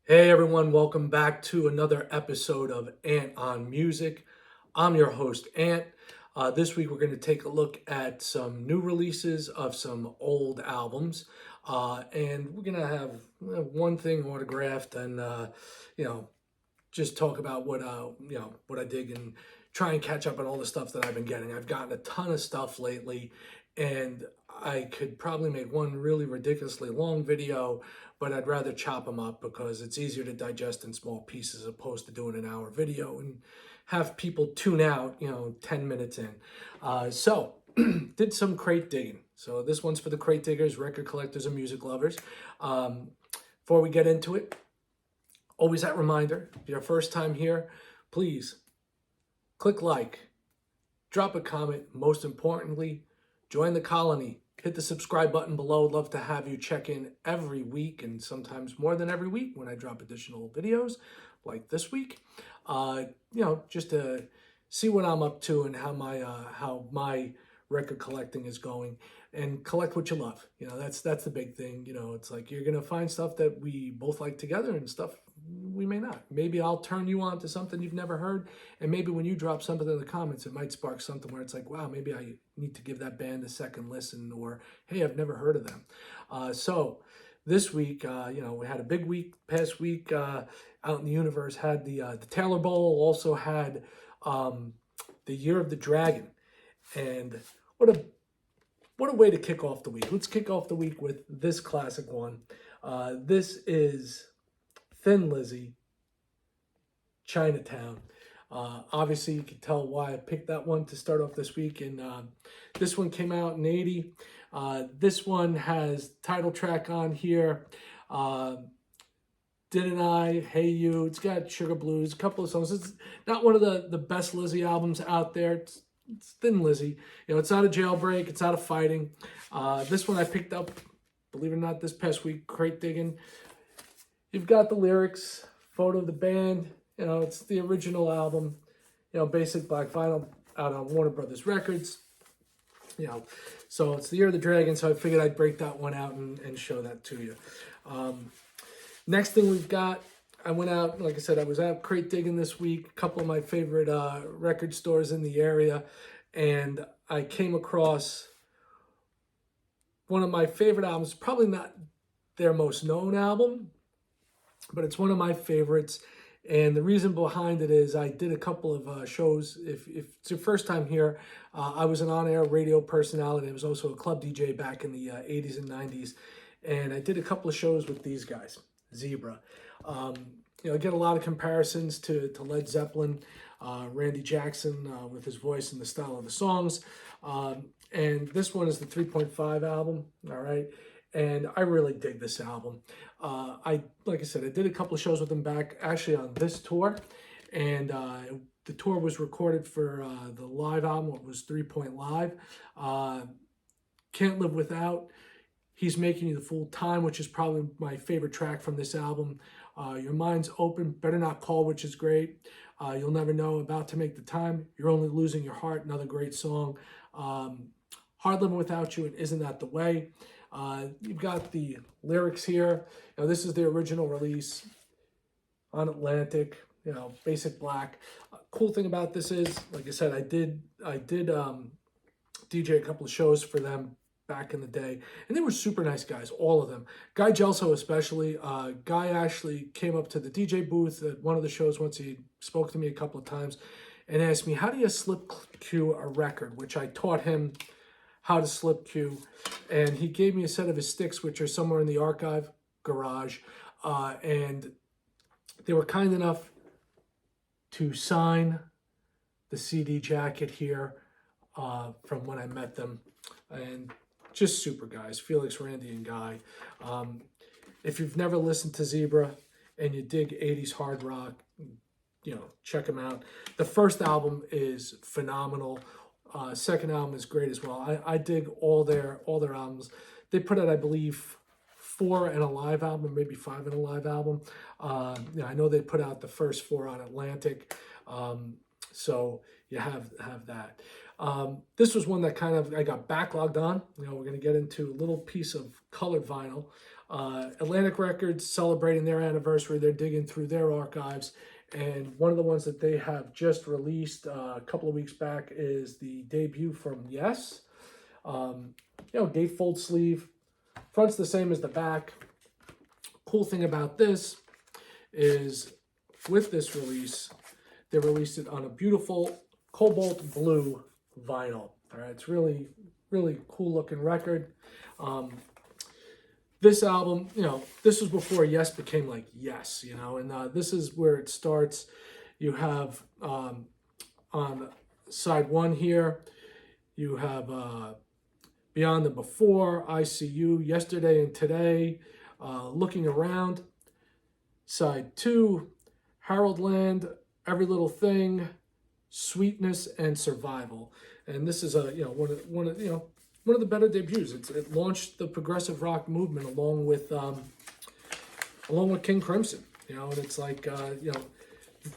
Hey everyone, welcome back to another episode of Ant on Music. I'm your host, Ant. This week we're going to take a look at some new releases of some old albums. And we're going to have one thing autographed and, you know, just talk about what I dig and try and catch up on all the stuff that I've been getting. I've gotten a ton of stuff lately, and I could probably make one really ridiculously long video, but I'd rather chop them up because it's easier to digest in small pieces as opposed to doing an hour video and have people tune out, 10 minutes in. So did some crate digging. So this one's for the crate diggers, record collectors, and music lovers. Before we get into it, always that reminder, if you're first time here, please click like, drop a comment, most importantly, join the colony, hit the subscribe button below. Love to have you check in every week and sometimes more than every week when I drop additional videos like this week. Just to see what I'm up to and how my record collecting is going, and collect what you love. That's the big thing. It's like you're gonna find stuff that we both like together and stuff we may not. Maybe I'll turn you on to something you've never heard, and maybe when you drop something in the comments, it might spark something where it's like, wow, maybe I need to give that band a second listen, or hey, I've never heard of them. So this week, we had a big week. Past week, out in the universe, had the Taylor Bowl. Also had the Year of the Dragon, and what a way to kick off the week. Let's kick off the week with this classic one. This is Thin Lizzy, Chinatown. Obviously, you can tell why I picked that one to start off this week. And this one came out in '80. This one has title track on here. Didn't I, Hey You. It's got Sugar Blues, a couple of songs. It's not one of the best Lizzy albums out there. It's Thin Lizzy. It's not a jailbreak. It's not a fighting. This one I picked up, believe it or not, this past week, crate digging. You've got the lyrics, photo of the band. It's the original album. Basic black vinyl out on Warner Brothers Records. So it's the Year of the Dragon. So I figured I'd break that one out and show that to you. Next thing we've got, I went out, like I said, I was out crate digging this week, a couple of my favorite record stores in the area, and I came across one of my favorite albums, probably not their most known album, but it's one of my favorites. And the reason behind it is I did a couple of shows. If it's your first time here, I was an on-air radio personality. I was also a club DJ back in the 80s and 90s. And I did a couple of shows with these guys, Zebra. I get a lot of comparisons to Led Zeppelin, Randy Jackson with his voice and the style of the songs. And this one is the 3.5 album, all right? And I really dig this album. Like I said, I did a couple of shows with them back actually on this tour, and the tour was recorded for the live album. It was 3 Point Live. Can't Live Without. He's Making You the Full Time, which is probably my favorite track from this album. Your Mind's Open, Better Not Call, which is great. You'll Never Know, About to Make the Time. You're Only Losing Your Heart, another great song. Hard Living Without You, and Isn't That the Way. You've got the lyrics here. This is the original release on Atlantic. Basic black. Cool thing about this is, like I said, I did DJ a couple of shows for them back in the day, and they were super nice guys, all of them. Guy Gelso especially. Guy actually came up to the DJ booth at one of the shows once. He spoke to me a couple of times and asked me, how do you slip cue a record? Which I taught him how to slip cue, and he gave me a set of his sticks, which are somewhere in the archive garage, and they were kind enough to sign the CD jacket here from when I met them, and just super guys, Felix, Randy, and Guy. If you've never listened to Zebra and you dig 80s hard rock, check them out. The first album is phenomenal. Second album is great as well. I dig all their albums. They put out, I believe, 4 in a live album, maybe 5 in a live album. I know they put out the first 4 on Atlantic. So you have that. This was one that kind of I got backlogged on. We're going to get into a little piece of colored vinyl. Atlantic Records celebrating their anniversary. They're digging through their archives. And one of the ones that they have just released a couple of weeks back is the debut from Yes. Gatefold sleeve. Front's the same as the back. Cool thing about this is with this release, they released it on a beautiful cobalt blue vinyl. All right, it's really, really cool looking record. This album, this was before Yes became like Yes, and this is where it starts. You have on side one here, you have Beyond the Before, I See You, Yesterday and Today, Looking Around. Side two, Harold Land, Every Little Thing, Sweetness and Survival. And this is one of the better debuts. It launched the progressive rock movement along with King Crimson. And it's like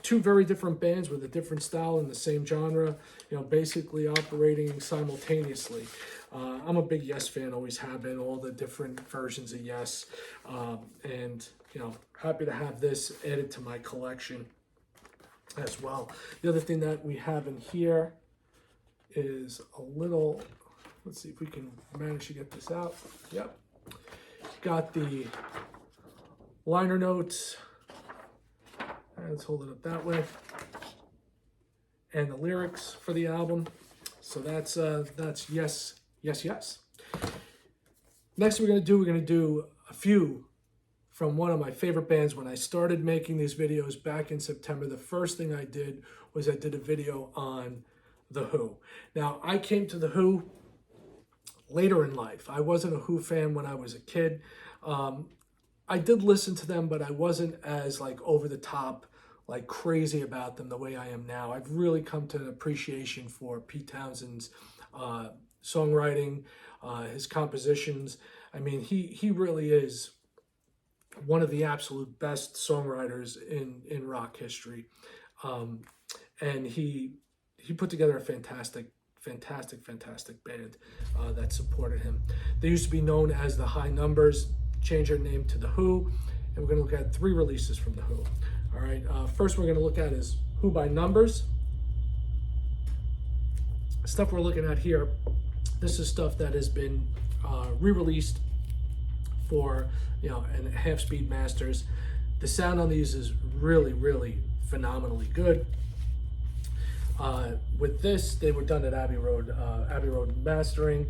two very different bands with a different style in the same genre. Basically operating simultaneously. I'm a big Yes fan, always have been. All the different versions of Yes, and happy to have this added to my collection as well. The other thing that we have in here is a little. Let's see if we can manage to get this out. Yep. Got the liner notes. Let's hold it up that way. And the lyrics for the album. So that's Yes, Yes, Yes. Next we're going to do a few from one of my favorite bands. When I started making these videos back in September, the first thing I did was I did a video on The Who. Now, I came to The Who later in life. I wasn't a Who fan when I was a kid. I did listen to them, but I wasn't as like over the top, like crazy about them the way I am now. I've really come to an appreciation for Pete Townshend's songwriting, his compositions. I mean, he really is one of the absolute best songwriters in rock history. And he put together a fantastic band that supported him. They used to be known as the High Numbers, changed their name to The Who, and we're going to look at 3 releases from The Who. All right, first we're going to look at is Who by Numbers. Stuff we're looking at here, this is stuff that has been re-released for and half-speed masters. The sound on these is really, really phenomenally good. With this, they were done at Abbey Road Mastering.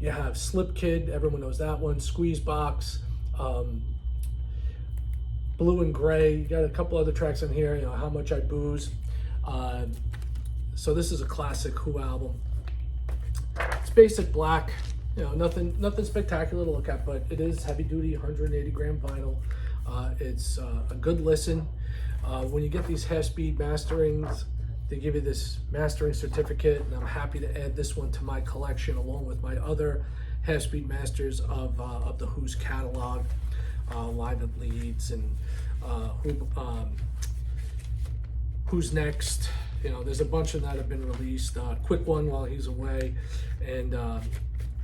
You have Slip Kid, everyone knows that one. Squeeze Box, Blue and Gray. You got a couple other tracks on here. How Much I Booze. So this is a classic Who album. It's basic black. Nothing spectacular to look at, but it is heavy duty, 180 gram vinyl. It's a good listen. When you get these half-speed masterings, they give you this mastering certificate, and I'm happy to add this one to my collection along with my other half-speed masters of the Who's catalog, Live at Leeds and Who's Next. There's a bunch of that have been released. Quick One while he's away, and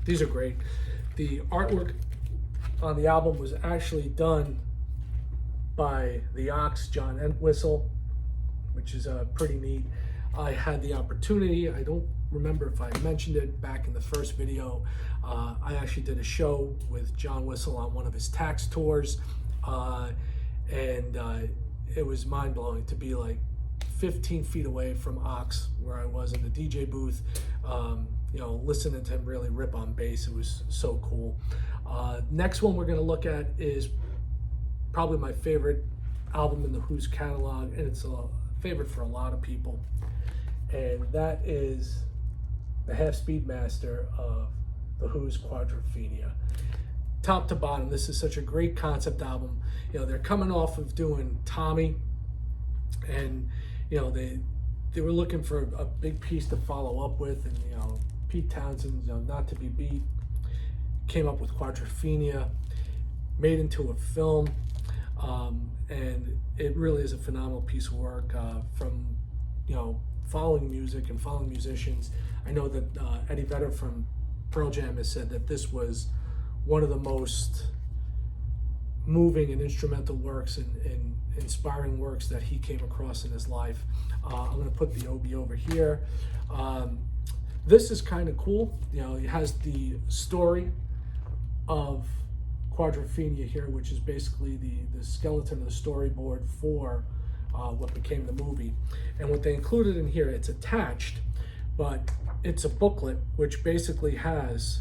these are great. The artwork on the album was actually done by the Ox, John Entwistle, which is pretty neat. I had the opportunity, I don't remember if I mentioned it back in the first video, I actually did a show with John Whistle on one of his tax tours, and it was mind-blowing to be like 15 feet away from Ox, where I was in the DJ booth, listening to him really rip on bass. It was so cool. Next one we're going to look at is probably my favorite album in the Who's catalog, and it's a favorite for a lot of people, and that is the half-speed master of the Who's Quadrophenia. Top to bottom, this is such a great concept album. They're coming off of doing Tommy, and they were looking for a big piece to follow up with, and Pete Townsend, not to be beat, came up with Quadrophenia, made into a film, and it really is a phenomenal piece of work. From following music and following musicians, I know that Eddie Vedder from Pearl Jam has said that this was one of the most moving and instrumental works and inspiring works that he came across in his life. I'm going to put the OB over here. This is kind of cool. You know, it has the story of Quadrophenia here, which is basically the skeleton of the storyboard for what became the movie. And what they included in here, it's attached, but it's a booklet which basically has,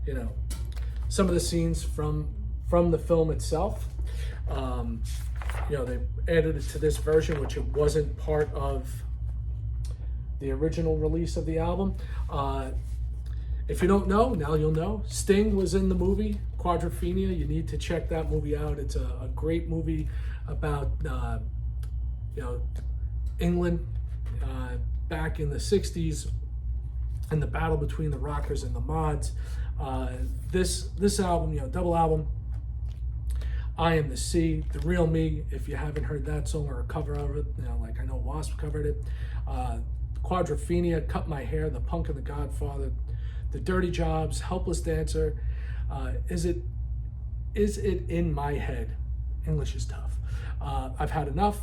you know, some of the scenes from the film itself. You know, they added it to this version, which it wasn't part of the original release of the album. If you don't know, now you'll know. Sting was in the movie Quadrophenia. You need to check that movie out. It's a great movie about you know, England back in the 60s and the battle between the rockers and the mods. This album, you know, double album, I Am the Sea, The Real Me. If you haven't heard that song or a cover of it, you know, like I know Wasp covered it. Quadrophenia, Cut My Hair, The Punk and the Godfather, The Dirty Jobs, Helpless Dancer, Is It In My Head? English is tough. I've Had Enough,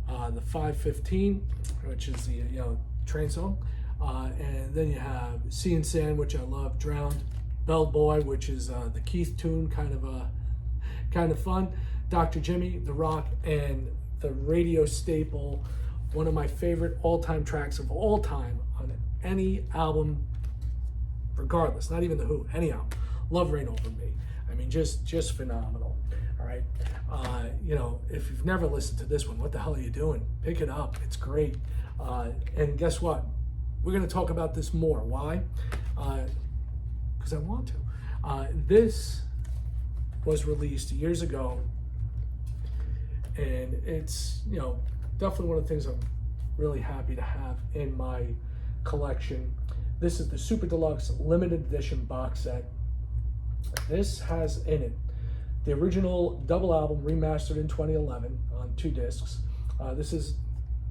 the 515, which is the, you know, train song. And then you have Sea and Sand, which I love, Drowned, Bellboy, which is the Keith tune, kind of fun, Dr. Jimmy, The Rock, and the radio staple, one of my favorite all-time tracks of all time on any album, regardless, not even the Who, any album, Love Reign Over Me. I mean, just phenomenal. All right, you know, if you've never listened to this one, what the hell are you doing? Pick it up. It's great. And guess what? We're going to talk about this more. Why? Because I want to. This was released years ago, and it's, you know, definitely one of the things I'm really happy to have in my collection. This is the Super Deluxe Limited Edition box set. This has in it the original double album remastered in 2011 on 2 discs. This is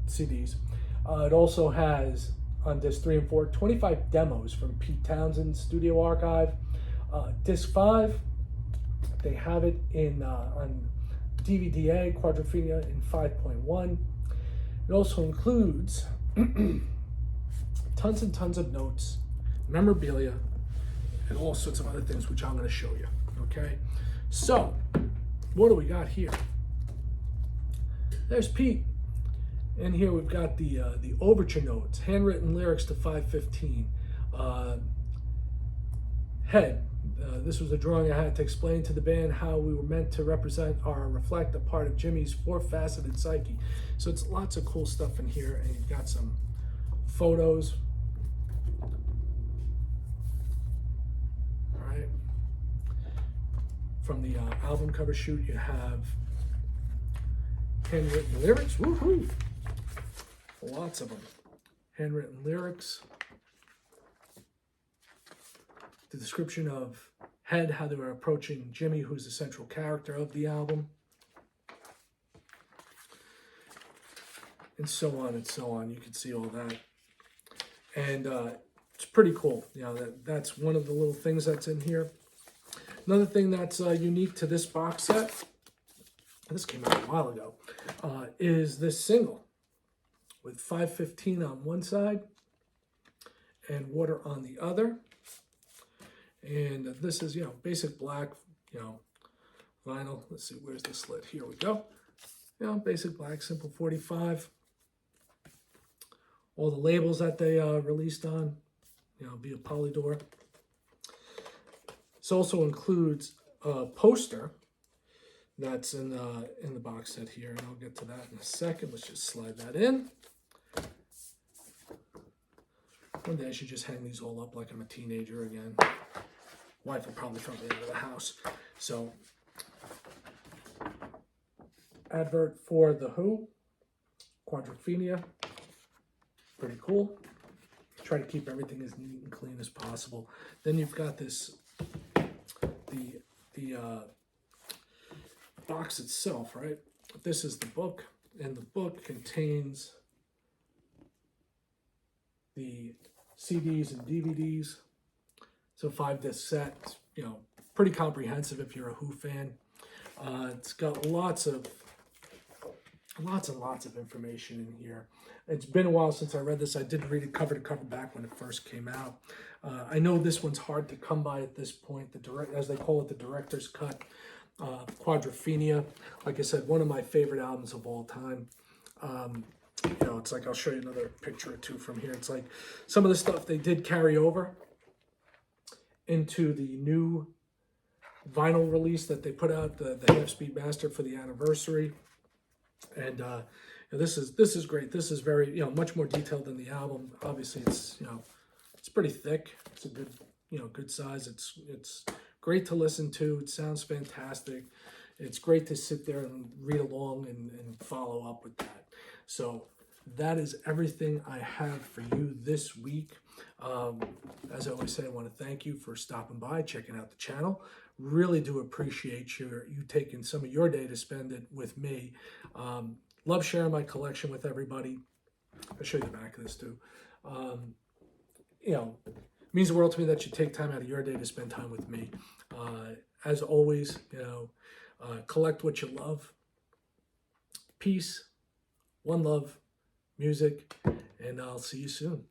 CDs. It also has on disc 3 and 4 25 demos from Pete Townshend's studio archive. Disc 5, they have it in on DVD-A, Quadrophenia in 5.1. It also includes tons and tons of notes, memorabilia, and all sorts of other things, which I'm going to show you. Okay, so what do we got here? There's Pete, and here we've got the overture notes, handwritten lyrics to 515. Head. This was a drawing I had to explain to the band how we were meant to represent or reflect a part of Jimmy's four-faceted psyche. So it's lots of cool stuff in here, and you've got some photos. All right. From the album cover shoot, you have handwritten lyrics. Woohoo! Lots of them. Handwritten lyrics. The description of Head, how they were approaching Jimmy, who's the central character of the album, and so on and so on. You can see all that, and it's pretty cool. You know, that's one of the little things that's in here. Another thing that's unique to this box set, this came out a while ago, is this single with 515 on one side and Water on the other. And this is, you know, basic black, you know, vinyl. Let's see, where's the slit? Here we go. You know, basic black, simple 45. All the labels that they released on, you know, via Polydor. This also includes a poster that's in the box set here, and I'll get to that in a second. Let's just slide that in. One day I should just hang these all up like I'm a teenager again. Wife will probably throw me into the house. So, advert for The Who, Quadrophenia, pretty cool. Try to keep everything as neat and clean as possible. Then you've got this, the box itself, right? This is the book, and the book contains the CDs and DVDs. So 5-disc set, you know, pretty comprehensive if you're a Who fan. It's got lots and lots of information in here. It's been a while since I read this. I did read it cover to cover back when it first came out. I know this one's hard to come by at this point. As they call it, the director's cut. Quadrophenia, like I said, one of my favorite albums of all time. It's like, I'll show you another picture or two from here. It's like some of the stuff they did carry over into the new vinyl release that they put out, the Half Speed Master for the anniversary. And this is great. This is very, much more detailed than the album. Obviously, it's it's pretty thick. It's a good good size. It's great to listen to. It sounds fantastic. It's great to sit there and read along and follow up with that. So that is everything I have for you this week. As I always say, I want to thank you for stopping by, checking out the channel. Really do appreciate you taking some of your day to spend it with me. Love sharing my collection with everybody. I'll show you the back of this too. It means the world to me that you take time out of your day to spend time with me. As always, collect what you love. Peace, one love, music, and I'll see you soon.